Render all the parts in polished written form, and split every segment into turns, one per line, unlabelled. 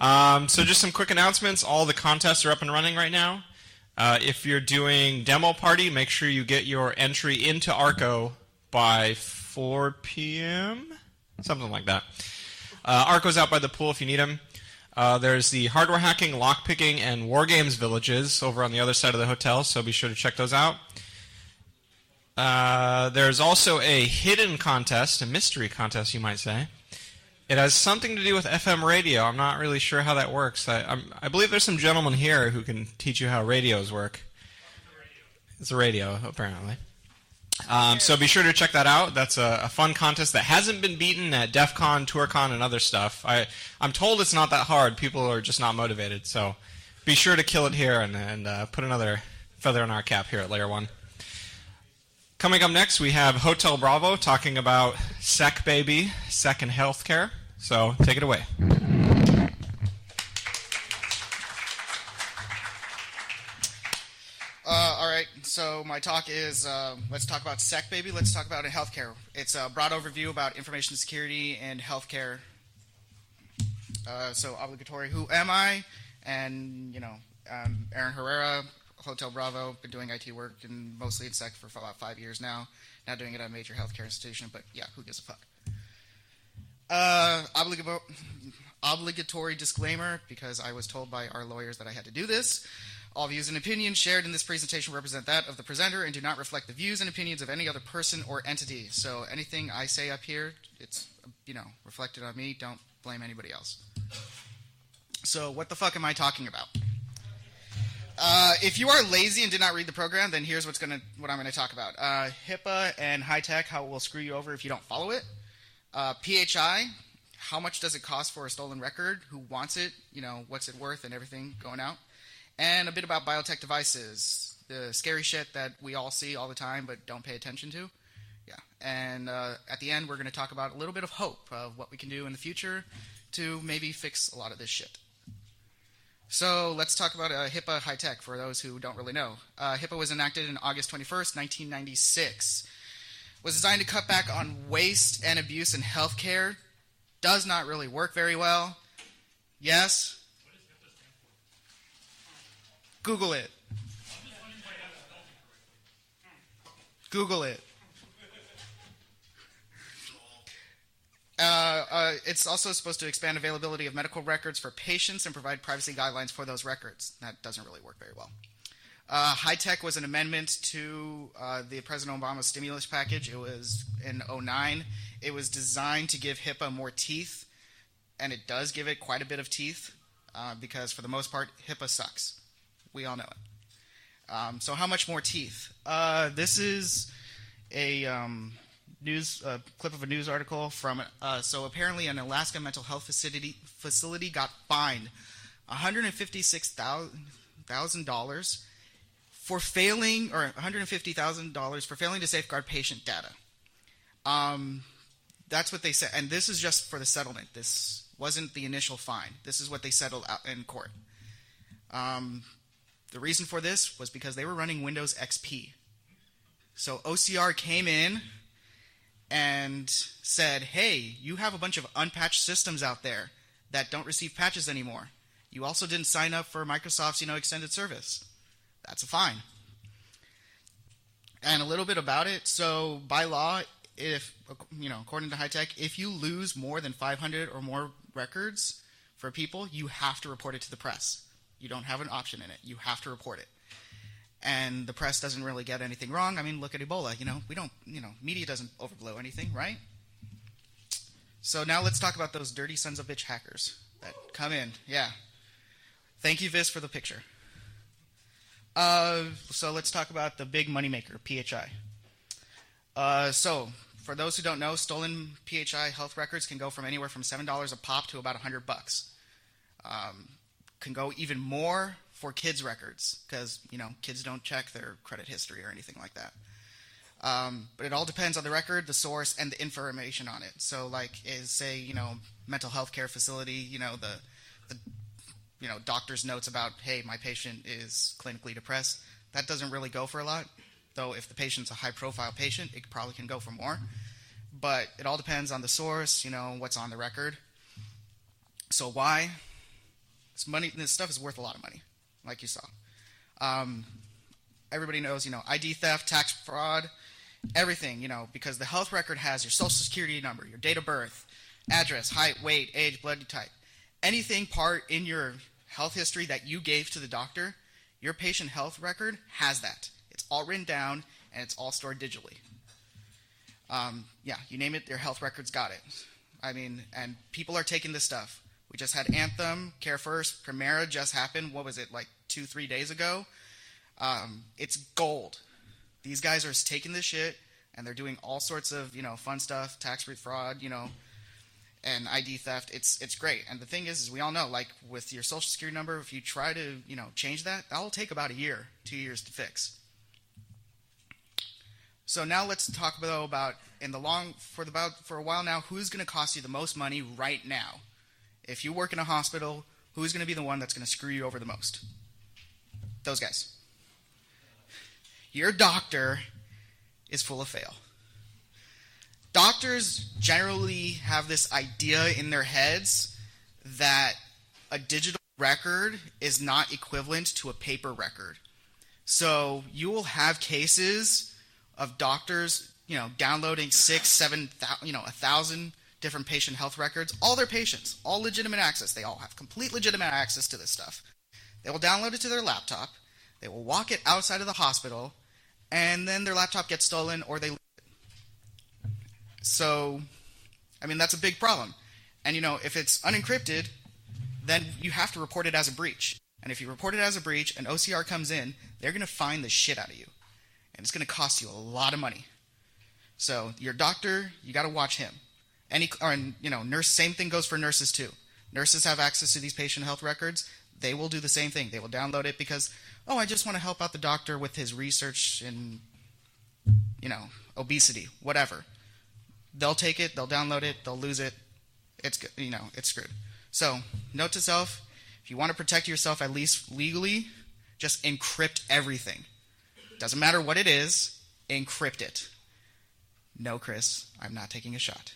So just some quick announcements. All the contests are up and running right now. If you're doing demo party, make sure you get your entry into Arco by 4 p.m., something like that. Arco's out by the pool if you need them. There's the hardware hacking, lockpicking, and war games villages over on the other side of the hotel, so be sure to check those out. There's also a hidden contest, a mystery contest, you might say. It has something to do with FM radio. I'm not really sure how that works. I believe there's some gentlemen here who can teach you how radios work. It's a radio, apparently. So be sure to check that out. That's a fun contest that hasn't been beaten at DEF CON, TourCon, and other stuff. I'm told it's not that hard. People are just not motivated. So be sure to kill it here and put another feather in our cap here at LayerOne. Coming up next, we have HotelBravo talking about SEC, baby, SEC and healthcare. So take it away.
All right, so my talk is, let's talk about SEC, baby. Let's talk about healthcare. It's a broad overview about information security and healthcare. So obligatory, who am I? And, I'm Aaron Herrera, HotelBravo, been doing IT work and mostly in SEC for about 5 years now. Now doing it at a major healthcare institution, but yeah, who gives a fuck? Obligatory disclaimer, because I was told by our lawyers that I had to do this. All views and opinions shared in this presentation represent that of the presenter and do not reflect the views and opinions of any other person or entity. So anything I say up here, it's, reflected on me. Don't blame anybody else. So what the fuck am I talking about? If you are lazy and did not read the program, then here's what I'm going to talk about. HIPAA and high tech, how it will screw you over if you don't follow it. PHI, how much does it cost for a stolen record? Who wants it? What's it worth and everything going out. And a bit about biotech devices, the scary shit that we all see all the time but don't pay attention to. Yeah. And at the end, we're going to talk about a little bit of hope of what we can do in the future to maybe fix a lot of this shit. So let's talk about HIPAA high tech for those who don't really know. HIPAA was enacted on August 21st, 1996. Was designed to cut back on waste and abuse in healthcare. Does not really work very well. Yes? Google it. Google it. It's also supposed to expand availability of medical records for patients and provide privacy guidelines for those records. That doesn't really work very well. High tech was an amendment to the President Obama stimulus package. It was in 2009. It was designed to give HIPAA more teeth, and it does give it quite a bit of teeth because for the most part, HIPAA sucks. We all know it. So how much more teeth? This is a clip of a news article from. So apparently, an Alaska mental health facility got fined $156,000 for failing, or $150,000 for failing to safeguard patient data. That's what they said, and this is just for the settlement. This wasn't the initial fine. This is what they settled out in court. The reason for this was because they were running Windows XP. So OCR came in and said, hey, you have a bunch of unpatched systems out there that don't receive patches anymore. You also didn't sign up for Microsoft's, extended service. That's a fine. And a little bit about it. So by law, if, according to high tech, if you lose more than 500 or more records for people, you have to report it to the press. You don't have an option in it. You have to report it. And the press doesn't really get anything wrong. I mean, look at Ebola. We don't, media doesn't overblow anything, right? So now let's talk about those dirty sons of bitch hackers that come in. Yeah. Thank you, Viz, for the picture. So let's talk about the big moneymaker, PHI. So for those who don't know, stolen PHI health records can go from anywhere from $7 a pop to about $100. Can go even more for kids' records because, kids don't check their credit history or anything like that. But it all depends on the record, the source, and the information on it. So, mental health care facility, the doctor's notes about, hey, my patient is clinically depressed. That doesn't really go for a lot. Though if the patient's a high-profile patient, it probably can go for more. But it all depends on the source, what's on the record. So why? This stuff is worth a lot of money, like you saw. Everybody knows, ID theft, tax fraud, everything, because the health record has your social security number, your date of birth, address, height, weight, age, blood type. Anything part in your health history that you gave to the doctor, your patient health record has that. It's all written down, and it's all stored digitally. You name it, your health record's got it. And people are taking this stuff. We just had Anthem, Care First, Primera just happened. What was it, like 2-3 days ago? It's gold. These guys are taking this shit, and they're doing all sorts of, fun stuff, tax-free fraud, and ID theft. It's great. And the thing is we all know, like with your social security number, if you try to, change that'll take about 1 year, 2 years to fix. So now let's talk about for a while now, who's going to cost you the most money right now? If you work in a hospital, who's going to be the one that's going to screw you over the most? Those guys. Your doctor is full of fail. Doctors generally have this idea in their heads that a digital record is not equivalent to a paper record. So you will have cases of doctors, downloading 1,000 different patient health records, all their patients, all legitimate access. They all have complete legitimate access to this stuff. They will download it to their laptop. They will walk it outside of the hospital, and then their laptop gets stolen or they lose it. So, that's a big problem. And, if it's unencrypted, then you have to report it as a breach. And if you report it as a breach and OCR comes in, they're going to find the shit out of you. And it's going to cost you a lot of money. So your doctor, you got to watch him. Nurse, same thing goes for nurses too. Nurses have access to these patient health records. They will do the same thing. They will download it because, I just want to help out the doctor with his research in, obesity, whatever. They'll take it, they'll download it, they'll lose it. It's screwed. So, note to self, if you want to protect yourself at least legally, just encrypt everything. Doesn't matter what it is, encrypt it. No, Chris, I'm not taking a shot.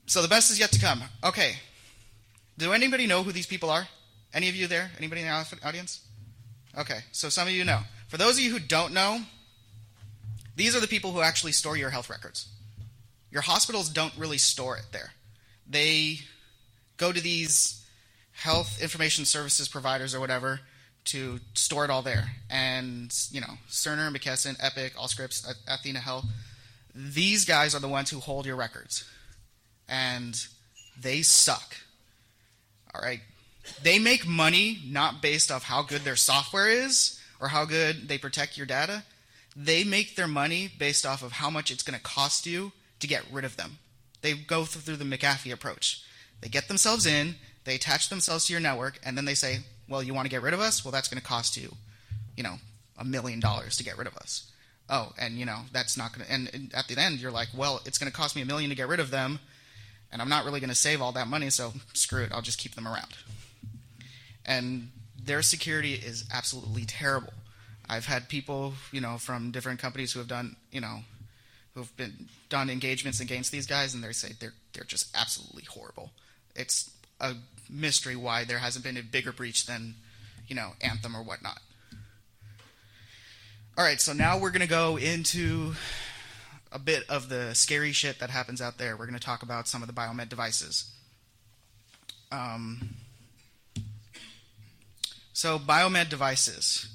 So the best is yet to come. Okay. Do anybody know who these people are? Any of you there? Anybody in the audience? Okay, so some of you know. For those of you who don't know, these are the people who actually store your health records. Your hospitals don't really store it there. They go to these health information services providers or whatever to store it all there. And, Cerner, McKesson, Epic, Allscripts, Athena Health, these guys are the ones who hold your records. And they suck. All right? They make money not based off how good their software is or how good they protect your data. They make their money based off of how much it's going to cost you to get rid of them. They go through the McAfee approach. They get themselves in, they attach themselves to your network, and then they say, well, you want to get rid of us? Well, that's going to cost you, $1 million to get rid of us. Oh, and, that's not going to, and at the end, you're like, well, it's going to cost me $1 million to get rid of them, and I'm not really going to save all that money, so screw it, I'll just keep them around. And their security is absolutely terrible. I've had people, from different companies who have done, who've been done engagements against these guys, and they say they're just absolutely horrible. It's a mystery why there hasn't been a bigger breach than, Anthem or whatnot. All right, so now we're going to go into a bit of the scary shit that happens out there. We're going to talk about some of the biomed devices. So biomed devices,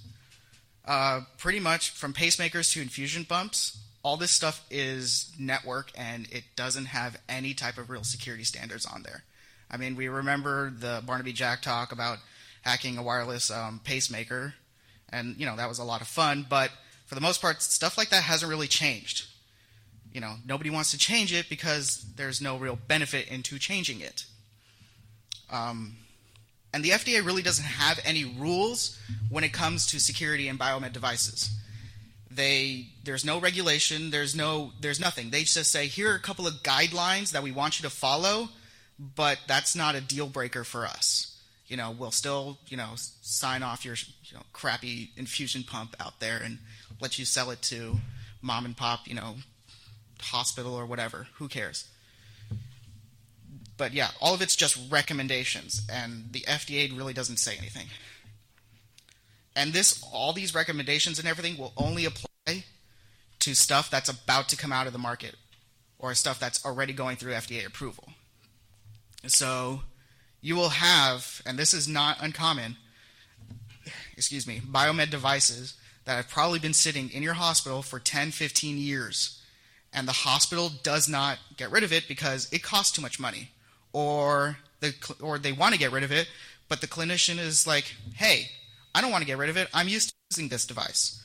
pretty much from pacemakers to infusion pumps, all this stuff is network and it doesn't have any type of real security standards on there. I mean, we remember the Barnaby Jack talk about hacking a wireless pacemaker, and, that was a lot of fun, but for the most part, stuff like that hasn't really changed. Nobody wants to change it because there's no real benefit into changing it. And the FDA really doesn't have any rules when it comes to security in biomed devices. There's no regulation, there's nothing. They just say, here are a couple of guidelines that we want you to follow, but that's not a deal breaker for us. We'll still, sign off your crappy infusion pump out there and let you sell it to mom and pop, hospital or whatever. Who cares? But yeah, all of it's just recommendations, and the FDA really doesn't say anything. And all these recommendations and everything will only apply to stuff that's about to come out of the market or stuff that's already going through FDA approval. So you will have, and this is not uncommon, biomed devices that have probably been sitting in your hospital for 10, 15 years, and the hospital does not get rid of it because it costs too much money, or they want to get rid of it, but the clinician is like, hey, I don't want to get rid of it. I'm used to using this device.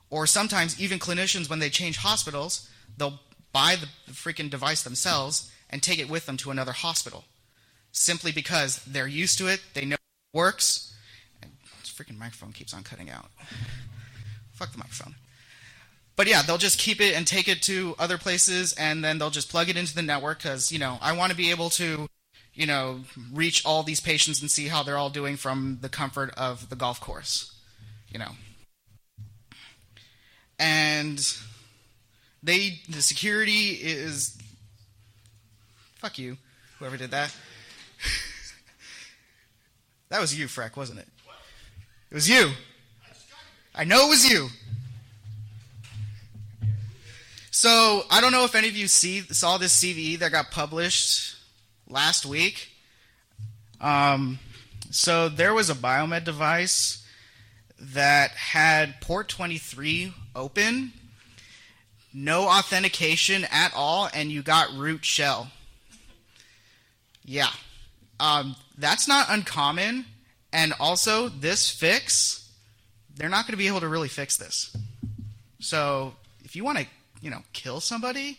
Or sometimes even clinicians, when they change hospitals, they'll buy the freaking device themselves and take it with them to another hospital, simply because they're used to it, they know it works. And this freaking microphone keeps on cutting out. Fuck the microphone. But yeah, they'll just keep it and take it to other places, and then they'll just plug it into the network because, I want to be able to, reach all these patients and see how they're all doing from the comfort of the golf course, And the security is, fuck you, whoever did that. That was you, Freck, wasn't it? What? It was you. I know it was you. So, I don't know if any of you saw this CVE that got published last week. So, there was a biomed device that had port 23 open, no authentication at all, and you got root shell. Yeah. That's not uncommon, and also this fix, they're not going to be able to really fix this. So if you want to, kill somebody,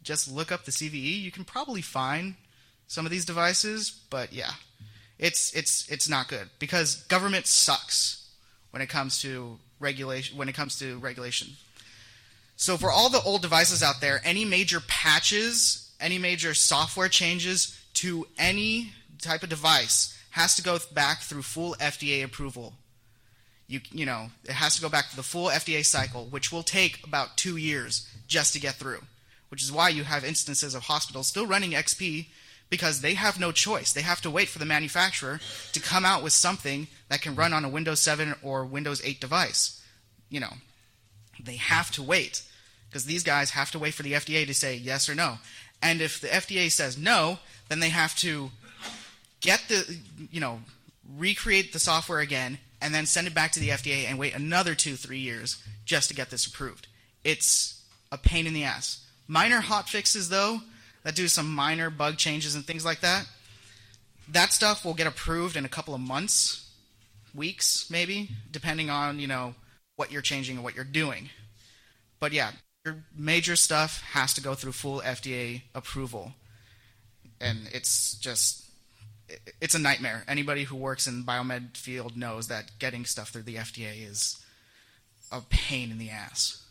just look up the CVE. You can probably find some of these devices, but yeah, it's not good because government sucks when it comes to regulation. So for all the old devices out there, any major patches, any major software changes to any type of device has to go back through full FDA approval. It has to go back to the full FDA cycle, which will take about 2 years just to get through, which is why you have instances of hospitals still running XP because they have no choice. They have to wait for the manufacturer to come out with something that can run on a Windows 7 or Windows 8 device. They have to wait because these guys have to wait for the FDA to say yes or no. And if the FDA says no, then they have to recreate the software again and then send it back to the FDA and wait another 2-3 years just to get this approved. It's a pain in the ass. Minor hot fixes, though, that do some minor bug changes and things like that, that stuff will get approved in a couple of months, weeks maybe, depending on, what you're changing and what you're doing. But yeah, your major stuff has to go through full FDA approval. And it's a nightmare. Anybody who works in the biomed field knows that getting stuff through the FDA is a pain in the ass.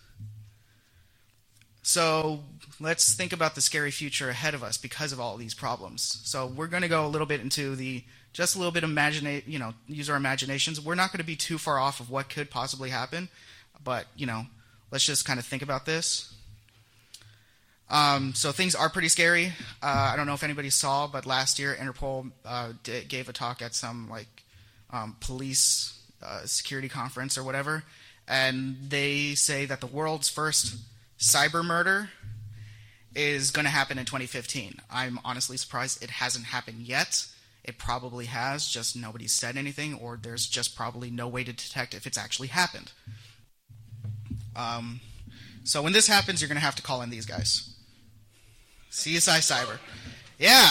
So let's think about the scary future ahead of us because of all these problems. So we're going to go a little bit into just a little bit of use our imaginations. We're not going to be too far off of what could possibly happen, but let's just kind of think about this. So things are pretty scary. I don't know if anybody saw, but last year Interpol gave a talk at some police security conference or whatever, and they say that the world's first cyber murder is going to happen in 2015. I'm honestly surprised it hasn't happened yet. It probably has, just nobody's said anything, or there's just probably no way to detect if it's actually happened. So when this happens, you're going to have to call in these guys. CSI Cyber. Yeah,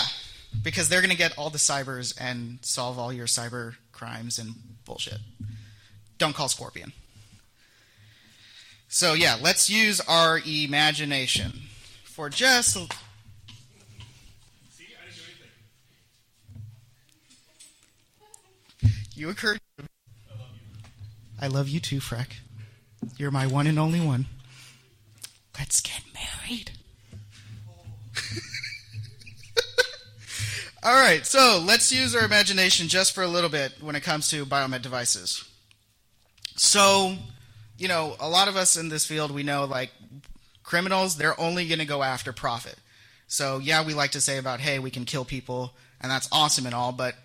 because they're going to get all the cybers and solve all your cyber crimes and bullshit. Don't call Scorpion. So yeah, let's use our imagination for just... See, I didn't do anything. You occurred... I love you. I love you too, Freck. You're my one and only one. Let's get married. All right, so let's use our imagination just for a little bit when it comes to biomed devices. So, a lot of us in this field, we know, criminals, they're only going to go after profit. So yeah, we like to say about, hey, we can kill people, and that's awesome and all, but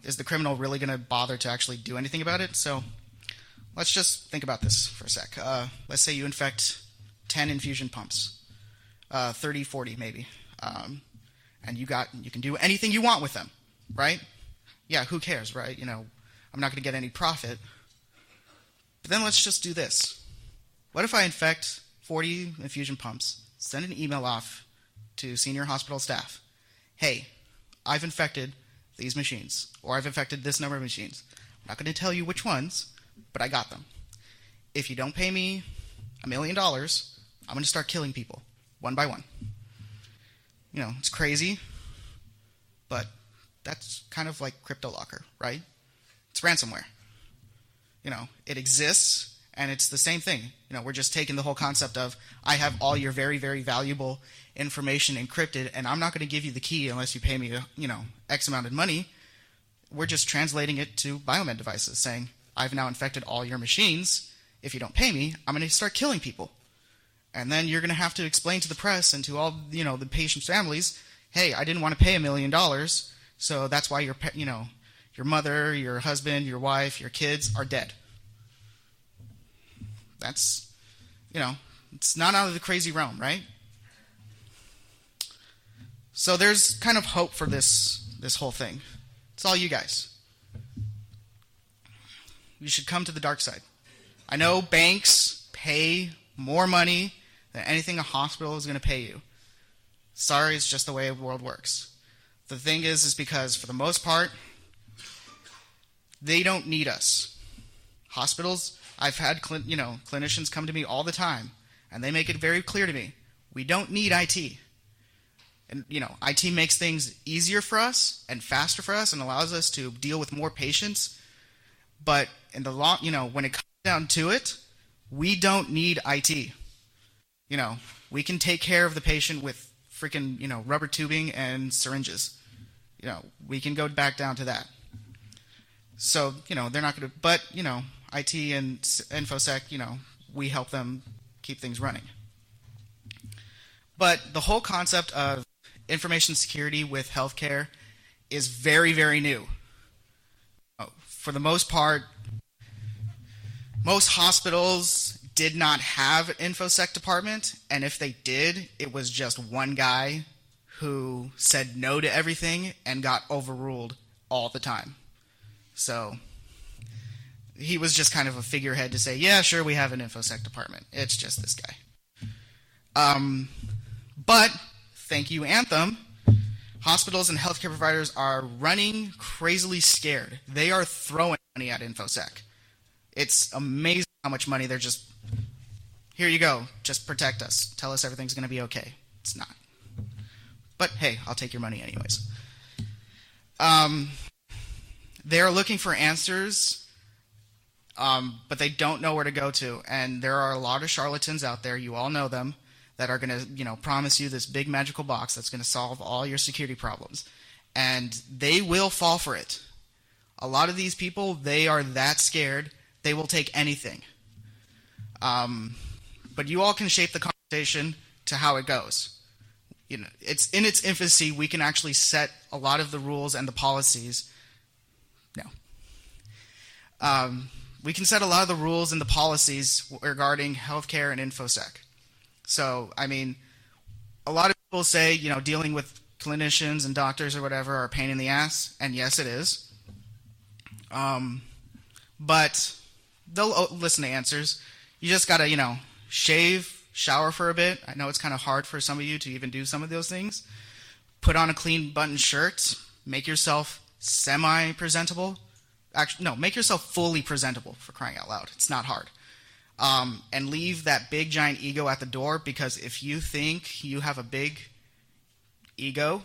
is the criminal really going to bother to actually do anything about it? So let's just think about this for a sec. Let's say you infect 10 infusion pumps, 30, 40 maybe, and you can do anything you want with them, right? Yeah, who cares, right? I'm not going to get any profit. But then let's just do this. What if I infect 40 infusion pumps, send an email off to senior hospital staff? Hey, I've infected these machines, or I've infected this number of machines. I'm not going to tell you which ones, but I got them. If you don't pay me $1 million, I'm going to start killing people, one by one. It's crazy, but that's kind of like CryptoLocker, right? It's ransomware. It exists, and it's the same thing. We're just taking the whole concept of, I have all your very, very valuable information encrypted, and I'm not going to give you the key unless you pay me, X amount of money. We're just translating it to biomed devices, saying, I've now infected all your machines. If you don't pay me, I'm going to start killing people. And then you're going to have to explain to the press and to all, the patients' families, hey, I didn't want to pay $1 million, so that's why your mother, your husband, your wife, your kids are dead. That's, it's not out of the crazy realm, right? So there's kind of hope for this whole thing. It's all you guys. You should come to the dark side. I know banks pay more money than anything a hospital is going to pay you. Sorry, it's just the way the world works. The thing is because for the most part, they don't need us. Hospitals, I've had clinicians come to me all the time, and they make it very clear to me, we don't need IT. And IT makes things easier for us and faster for us and allows us to deal with more patients. But in the long, when it comes down to it, we don't need IT. We can take care of the patient with freaking, rubber tubing and syringes. We can go back down to that. So, they're not going to, but, IT and InfoSec, we help them keep things running. But the whole concept of information security with healthcare is very, very new. For the most part, most hospitals did not have an InfoSec department, and if they did, it was just one guy who said no to everything and got overruled all the time. So he was just kind of a figurehead to say, yeah, sure, we have an InfoSec department. It's just this guy. But thank you, Anthem. Hospitals and healthcare providers are running crazily scared. They are throwing money at InfoSec. It's amazing how much money they're just, here you go, just protect us. Tell us everything's going to be okay. It's not. But hey, I'll take your money anyways. They're looking for answers, but they don't know where to go to. And there are a lot of charlatans out there, you all know them, that are going to, promise you this big magical box that's going to solve all your security problems. And they will fall for it. A lot of these people, they are that scared, they will take anything. But you all can shape the conversation to how it goes. It's in its infancy. We can actually set a lot of the rules and the policies. No. We can set a lot of the rules and the policies regarding healthcare and InfoSec. So, a lot of people say, dealing with clinicians and doctors or whatever are a pain in the ass, and yes, it is. But they'll listen to answers. You just gotta, shave, shower for a bit. I know it's kind of hard for some of you to even do some of those things. Put on a clean button shirt. Make yourself semi-presentable. Actually, no, make yourself fully presentable, for crying out loud. It's not hard. And leave that big giant ego at the door, because if you think you have a big ego,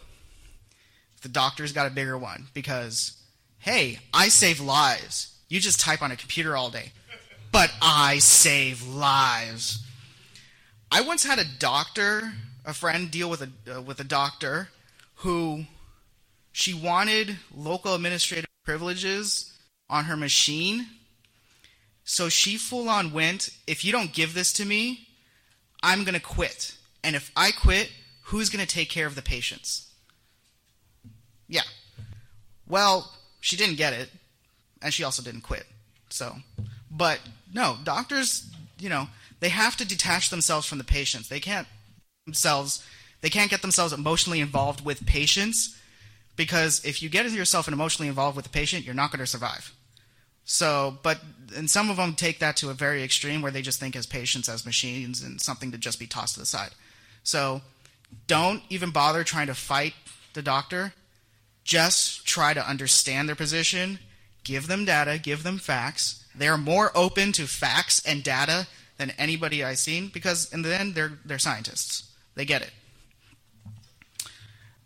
the doctor's got a bigger one. Because, hey, I save lives. You just type on a computer all day. But I save lives. I once had a friend deal with a doctor who she wanted local administrative privileges on her machine. So she full on went, if you don't give this to me, I'm going to quit. And if I quit, who's going to take care of the patients? Yeah. Well, she didn't get it, and she also didn't quit. So, but no, doctors, they have to detach themselves from the patients. They can't get themselves emotionally involved with patients, because if you get yourself emotionally involved with the patient, you're not going to survive. So, and some of them take that to a very extreme where they just think as patients as machines and something to just be tossed to the side. So, don't even bother trying to fight the doctor. Just try to understand their position, give them data, give them facts. They are more open to facts and data than anybody I've seen, because in the end, they're scientists. They get it.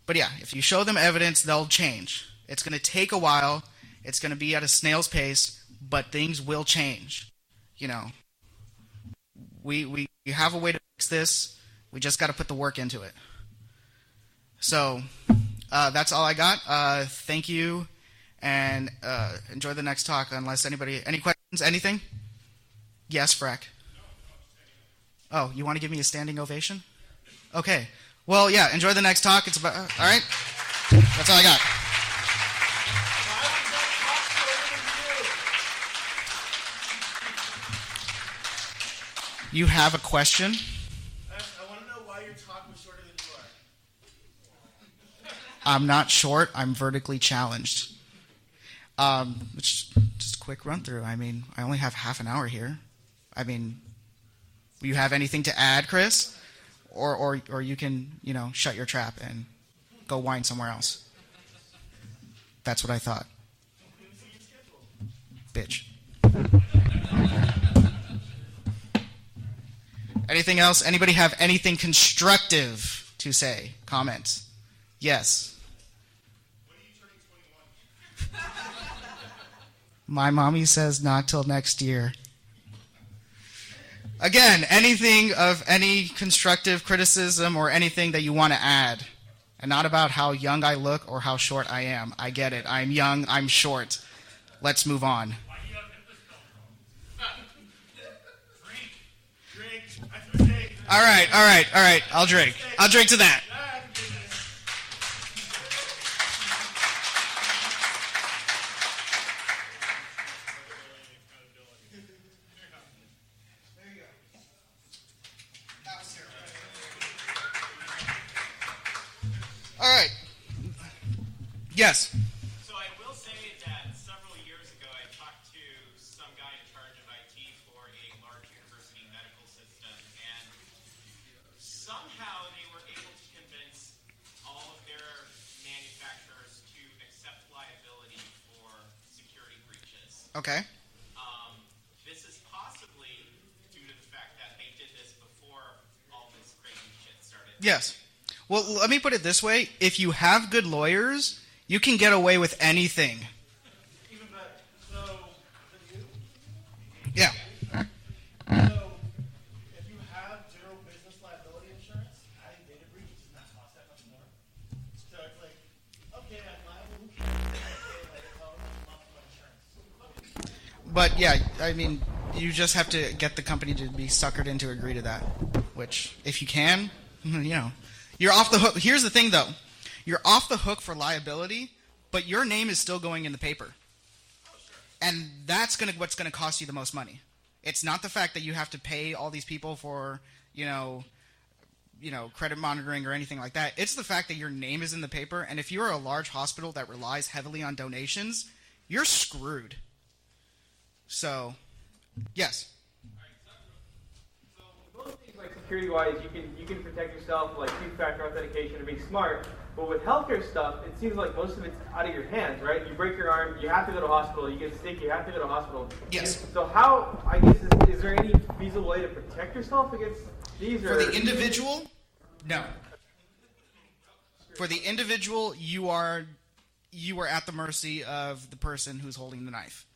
But yeah, if you show them evidence, they'll change. It's going to take a while. It's going to be at a snail's pace, but things will change. We have a way to fix this. We just got to put the work into it. So that's all I got. Thank you, and enjoy the next talk. Unless any questions, anything? Yes, Freck. Oh, you want to give me a standing ovation? Okay. Well, yeah. Enjoy the next talk. It's about all right. That's all I got. You have a question?
I want to know why your talk was shorter than you are.
I'm not short. I'm vertically challenged. Just a quick run through. I mean, I only have half an hour here. I mean, you have anything to add, Chris? Or you can, shut your trap and go whine somewhere else. That's what I thought. Bitch. Anything else? Anybody have anything constructive to say? Comments? Yes.
When are you turning 21?
My mommy says not till next year. Again, anything of any constructive criticism or anything that you want to add. And not about how young I look or how short I am. I get it. I'm young. I'm short. Let's move on. All right. I'll drink to that. All right. Yes.
So I will say that several years ago I talked to some guy in charge of IT for a large university medical system, and somehow they were able to convince all of their manufacturers to accept liability for security breaches.
Okay.
This is possibly due to the fact that they did this before all this crazy shit started.
Yes. Well, let me put it this way. If you have good lawyers, you can get away with anything.
Even better. So,
Yeah.
So, if you have general business liability insurance, adding data breach does not cost that much more. So it's like, okay, I'm liable. Insurance.
But yeah, I mean, you just have to get the company to be suckered in to agree to that. Which, if you can, you're off the hook. Here's the thing, though. You're off the hook for liability, but your name is still going in the paper. And that's what's going to cost you the most money. It's not the fact that you have to pay all these people for, credit monitoring or anything like that. It's the fact that your name is in the paper, and if you're a large hospital that relies heavily on donations, you're screwed. So, yes.
So most things like security-wise, you can protect yourself, like two-factor authentication or being smart. But with healthcare stuff, it seems like most of it's out of your hands, right? You break your arm, you have to go to hospital. You get sick, you have to go to hospital.
Yes.
So how, I guess, is there any feasible way to protect yourself against these?
For the individual, no. For the individual, you are at the mercy of the person who's holding the knife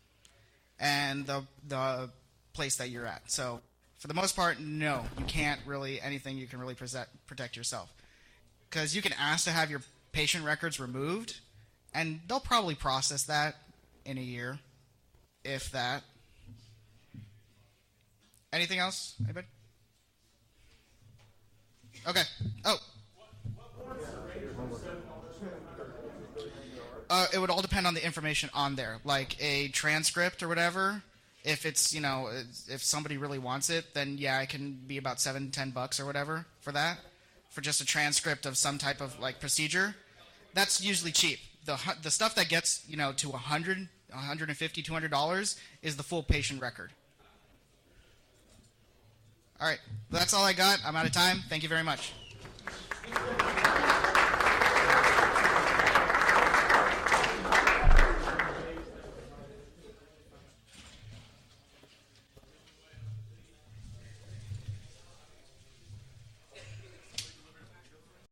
and the place that you're at. So for the most part, no, you can't really anything you can really protect yourself, because you can ask to have your patient records removed, and they'll probably process that in a year, if that. Anything else? Anybody? Okay. Oh. It would all depend on the information on there, like a transcript or whatever. If it's, if somebody really wants it, then yeah, it can be about $7-10 or whatever for that, for just a transcript of some type of like procedure. That's usually cheap. The stuff that gets to $100, $150, $200 is the full patient record. All right, that's all I got. I'm out of time. Thank you very much.